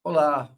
Olá,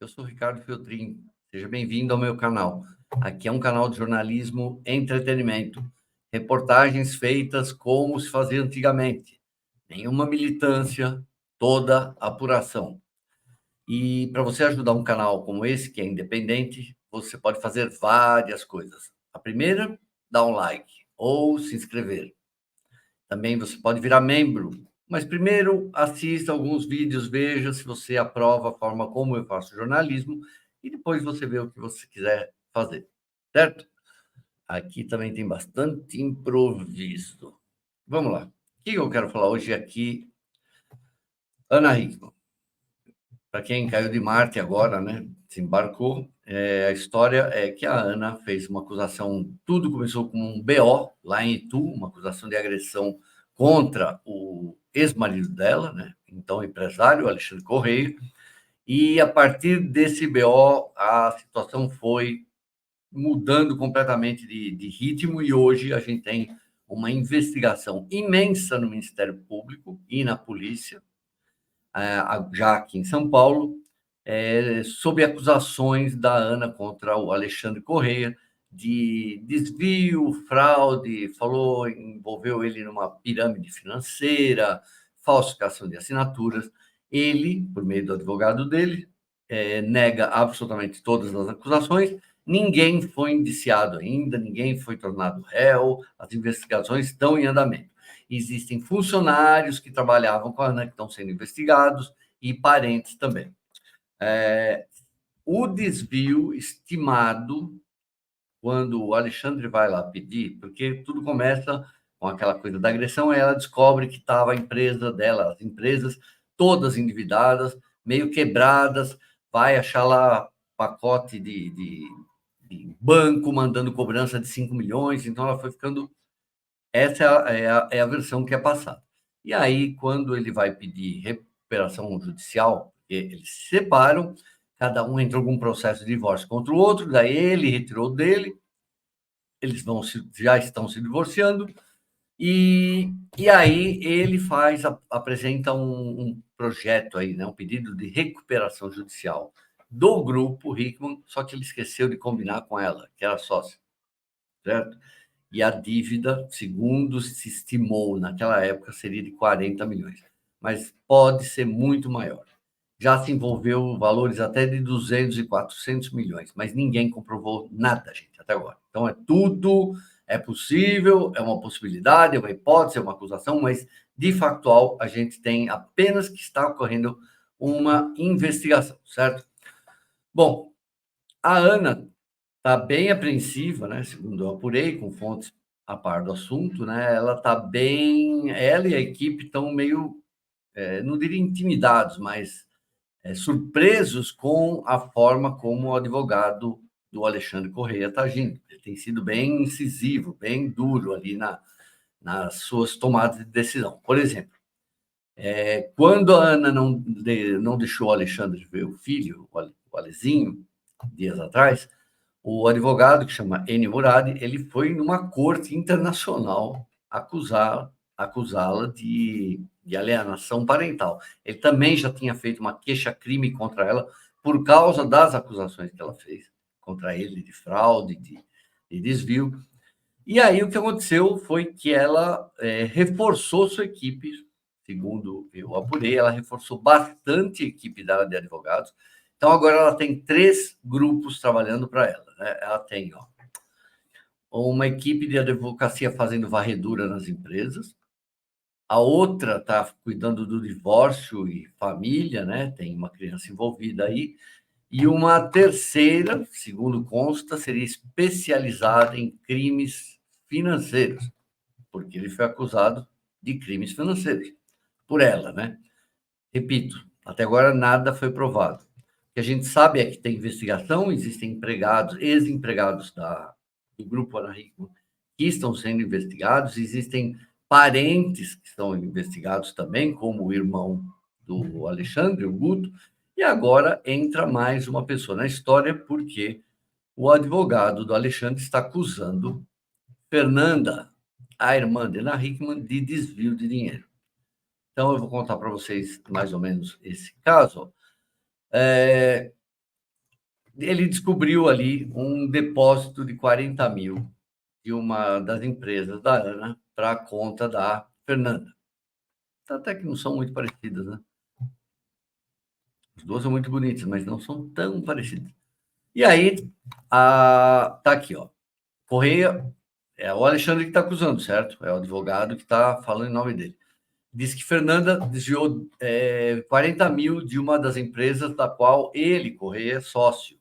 eu sou Ricardo Feltrin. Seja bem-vindo ao meu canal. Aqui é um canal de jornalismo e entretenimento. Reportagens feitas como se fazia antigamente. Nenhuma militância, toda apuração. E para você ajudar um canal como esse, que é independente, você pode fazer várias coisas. A primeira, dar um like ou se inscrever. Também você pode virar membro, mas primeiro assista alguns vídeos, veja se você aprova a forma como eu faço jornalismo e depois você vê o que você quiser fazer, certo? Aqui também tem bastante improviso. Vamos lá. O que eu quero falar hoje aqui? Ana Hickman. Para quem caiu de Marte agora, né? Desembarcou. A história é que a Ana fez uma acusação. Tudo começou com um BO lá em Itu, uma acusação de agressão contra o ex-marido dela, né? Então empresário Alexandre Correia. E a partir desse BO, a situação foi mudando completamente de ritmo e hoje a gente tem uma investigação imensa no Ministério Público e na polícia, já aqui em São Paulo, sob acusações da Ana contra o Alexandre Correia de desvio, fraude, envolveu ele numa pirâmide financeira, falsificação de assinaturas. Ele, por meio do advogado dele, nega absolutamente todas as acusações. Ninguém foi indiciado ainda, ninguém foi tornado réu, as investigações estão em andamento. Existem funcionários que trabalhavam com a Ana que estão sendo investigados e parentes também. O desvio estimado, quando o Alexandre vai lá pedir, porque tudo começa com aquela coisa da agressão, ela descobre que estava a empresa dela, as empresas todas endividadas, meio quebradas, vai achar lá pacote de banco mandando cobrança de 5 milhões, então ela foi ficando. Essa é a versão que é passada. E aí, quando ele vai pedir recuperação judicial, eles se separam, cada um entrou com um processo de divórcio contra o outro, daí ele retirou dele, eles já estão se divorciando, e aí ele apresenta um projeto aí, né, um pedido de recuperação judicial do grupo Hickman, só que ele esqueceu de combinar com ela, que era sócia, certo? E a dívida, segundo se estimou naquela época, seria de 40 milhões, mas pode ser muito maior. Já se envolveu valores até de 200 e 400 milhões, mas ninguém comprovou nada, gente, até agora. Então, é possível, é uma possibilidade, é uma hipótese, é uma acusação, mas, de factual, a gente tem apenas que está ocorrendo uma investigação, certo? Bom, a Ana está bem apreensiva, né? Segundo eu apurei, com fontes a par do assunto, né? Ela e a equipe estão meio, não diria intimidados, mas surpresos com a forma como o advogado do Alexandre Correia está agindo. Ele tem sido bem incisivo, bem duro ali nas suas tomadas de decisão. Por exemplo, quando a Ana não deixou o Alexandre ver o filho, o Alezinho, dias atrás, o advogado, que chama Eni Murad, ele foi numa corte internacional acusá-la de alienação parental. Ele também já tinha feito uma queixa-crime contra ela por causa das acusações que ela fez contra ele de fraude, de desvio. E aí o que aconteceu foi que ela reforçou sua equipe, segundo eu apurei, ela reforçou bastante a equipe dela de advogados. Então agora ela tem 3 grupos trabalhando para ela, né? Ela tem uma equipe de advocacia fazendo varredura nas empresas, a outra está cuidando do divórcio e família, né? Tem uma criança envolvida aí, e uma terceira, segundo consta, seria especializada em crimes financeiros, porque ele foi acusado de crimes financeiros por ela, né? Repito, até agora nada foi provado. O que a gente sabe é que tem investigação, existem empregados, ex-empregados do Grupo Ana Hickman que estão sendo investigados, existem parentes que estão investigados também, como o irmão do Alexandre, o Guto, e agora entra mais uma pessoa na história, porque o advogado do Alexandre está acusando Fernanda, a irmã de Ana Hickman, de desvio de dinheiro. Então, eu vou contar para vocês mais ou menos esse caso. Ele descobriu ali um depósito de 40 mil de uma das empresas da Ana para a conta da Fernanda. Até que não são muito parecidas, né? As duas são muito bonitas, mas não são tão parecidas. E aí, tá aqui, ó. Correia, é o Alexandre que está acusando, certo? É o advogado que está falando em nome dele. Diz que Fernanda desviou 40 mil de uma das empresas da qual ele, Correia, é sócio.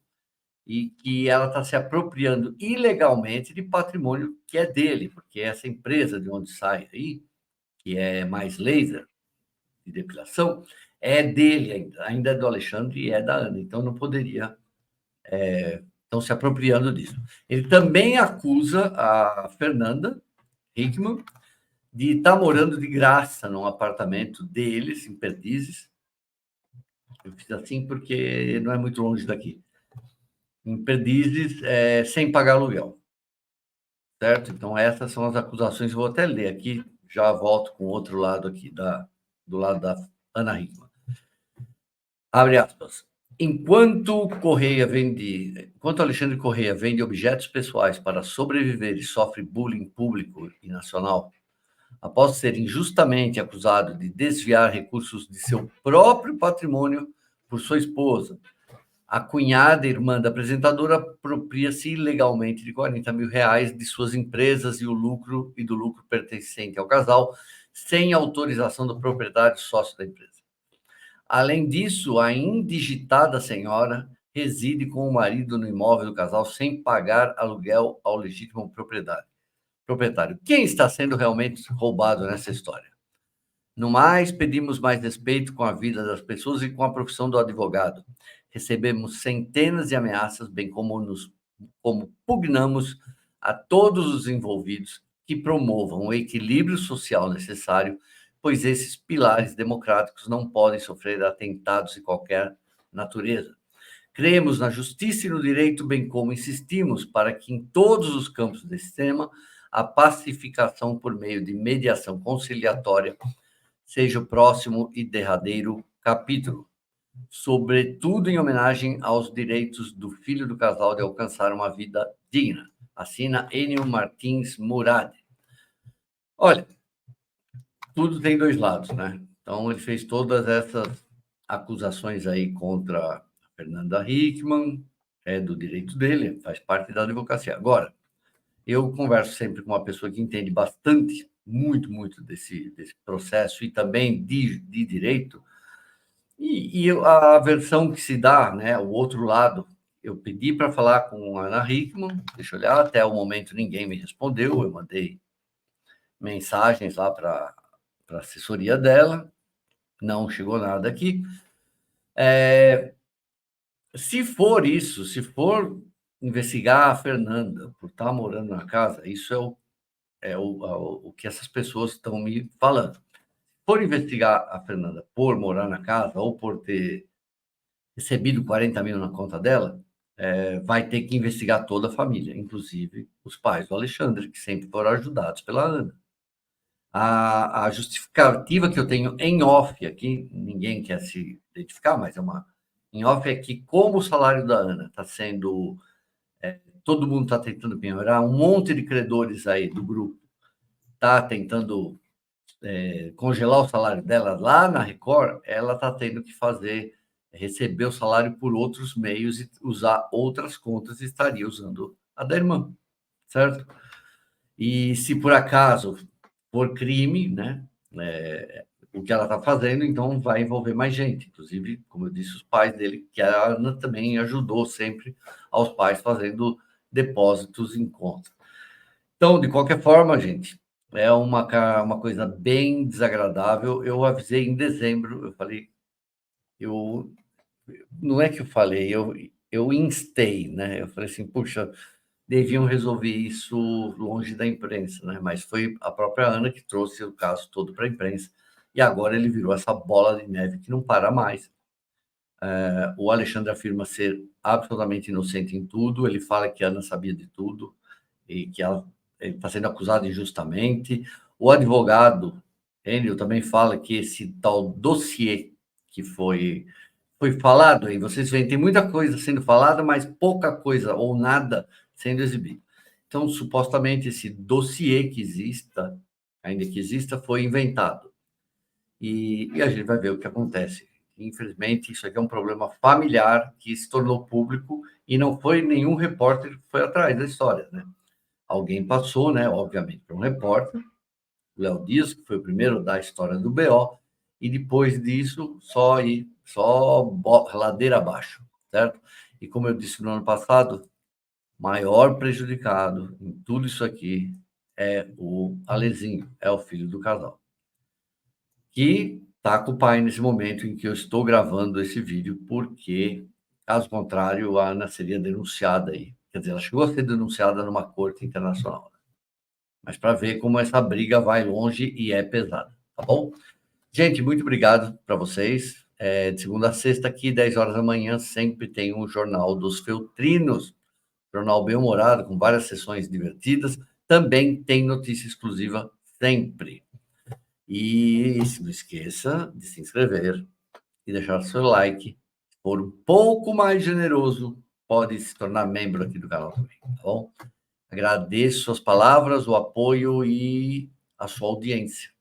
E que ela está se apropriando ilegalmente de patrimônio que é dele, porque essa empresa de onde sai aí, que é Mais Laser, de depilação, é dele ainda é do Alexandre e é da Ana, então não poderia estão se apropriando disso. Ele também acusa a Fernanda Hickman de estar morando de graça num apartamento deles, em Perdizes. Eu fiz assim porque não é muito longe daqui. Em Perdizes, sem pagar aluguel. Certo? Então, essas são as acusações. Eu vou até ler aqui, já volto com outro lado aqui, do lado da Ana Hickman. Abre aspas. Enquanto Alexandre Correia vende objetos pessoais para sobreviver e sofre bullying público e nacional, após ser injustamente acusado de desviar recursos de seu próprio patrimônio por sua esposa, a cunhada e irmã da apresentadora apropria-se ilegalmente de 40 mil reais de suas empresas e do lucro pertencente ao casal, sem autorização do proprietário sócio da empresa. Além disso, a indigitada senhora reside com o marido no imóvel do casal sem pagar aluguel ao legítimo proprietário. Quem está sendo realmente roubado nessa história? No mais, pedimos mais respeito com a vida das pessoas e com a profissão do advogado. Recebemos centenas de ameaças, bem como pugnamos a todos os envolvidos que promovam o equilíbrio social necessário, pois esses pilares democráticos não podem sofrer atentados de qualquer natureza. Cremos na justiça e no direito, bem como insistimos para que em todos os campos desse tema a pacificação por meio de mediação conciliatória seja o próximo e derradeiro capítulo, sobretudo em homenagem aos direitos do filho do casal de alcançar uma vida digna. Assina Enio Martins Murad. Olha, tudo tem dois lados, né? Então, ele fez todas essas acusações aí contra a Fernanda Hickman, é do direito dele, faz parte da advocacia. Agora, eu converso sempre com uma pessoa que entende bastante, muito desse processo e também de direito, e a versão que se dá, né, o outro lado, eu pedi para falar com a Ana Hickman, deixa eu olhar, até o momento ninguém me respondeu, eu mandei mensagens lá para a assessoria dela, não chegou nada aqui. Se for isso, se for investigar a Fernanda por estar morando na casa, isso o que essas pessoas estão me falando. For investigar a Fernanda por morar na casa ou por ter recebido 40 mil na conta dela, vai ter que investigar toda a família, inclusive os pais do Alexandre, que sempre foram ajudados pela Ana. A justificativa que eu tenho em off aqui, ninguém quer se identificar, mas em off é que como o salário da Ana está sendo, todo mundo está tentando penhorar, um monte de credores aí do grupo está tentando congelar o salário dela lá na Record, ela está tendo que receber o salário por outros meios e usar outras contas, e estaria usando a da irmã, certo? E se por acaso for crime, né, o que ela está fazendo, então vai envolver mais gente, inclusive, como eu disse, os pais dele, que a Ana também ajudou sempre aos pais fazendo depósitos em conta. Então, de qualquer forma, gente, é uma coisa bem desagradável. Eu avisei em dezembro, eu falei, não é que eu falei, eu instei, né? Eu falei assim, puxa, deviam resolver isso longe da imprensa, né? Mas foi a própria Ana que trouxe o caso todo para a imprensa. E agora ele virou essa bola de neve que não para mais. O Alexandre afirma ser absolutamente inocente em tudo. Ele fala que a Ana sabia de tudo e que ela está sendo acusada injustamente. O advogado Enio também fala que esse tal dossiê que foi foi falado aí, vocês veem, tem muita coisa sendo falada, mas pouca coisa ou nada sendo exibido. Então, supostamente, esse dossiê que exista, ainda que exista, foi inventado. E a gente vai ver o que acontece. Infelizmente, isso aqui é um problema familiar que se tornou público e não foi nenhum repórter que foi atrás da história, né? Alguém passou, né, obviamente, para um repórter, o Léo Dias, que foi o primeiro da história do BO, e depois disso, só ladeira abaixo, certo? E como eu disse no ano passado, maior prejudicado em tudo isso aqui é o Alezinho, é o filho do casal, que está com o pai nesse momento em que eu estou gravando esse vídeo, porque, caso contrário, a Ana seria denunciada aí. Quer dizer, ela chegou a ser denunciada numa corte internacional. Mas para ver como essa briga vai longe e é pesada, tá bom? Gente, muito obrigado para vocês. De segunda a sexta, aqui, 10 horas da manhã, sempre tem um Jornal dos Feltrinos, jornal bem-humorado, com várias sessões divertidas. Também tem notícia exclusiva sempre. E não esqueça de se inscrever e deixar seu like. Se for um pouco mais generoso, pode se tornar membro aqui do canal também, tá bom? Agradeço as palavras, o apoio e a sua audiência.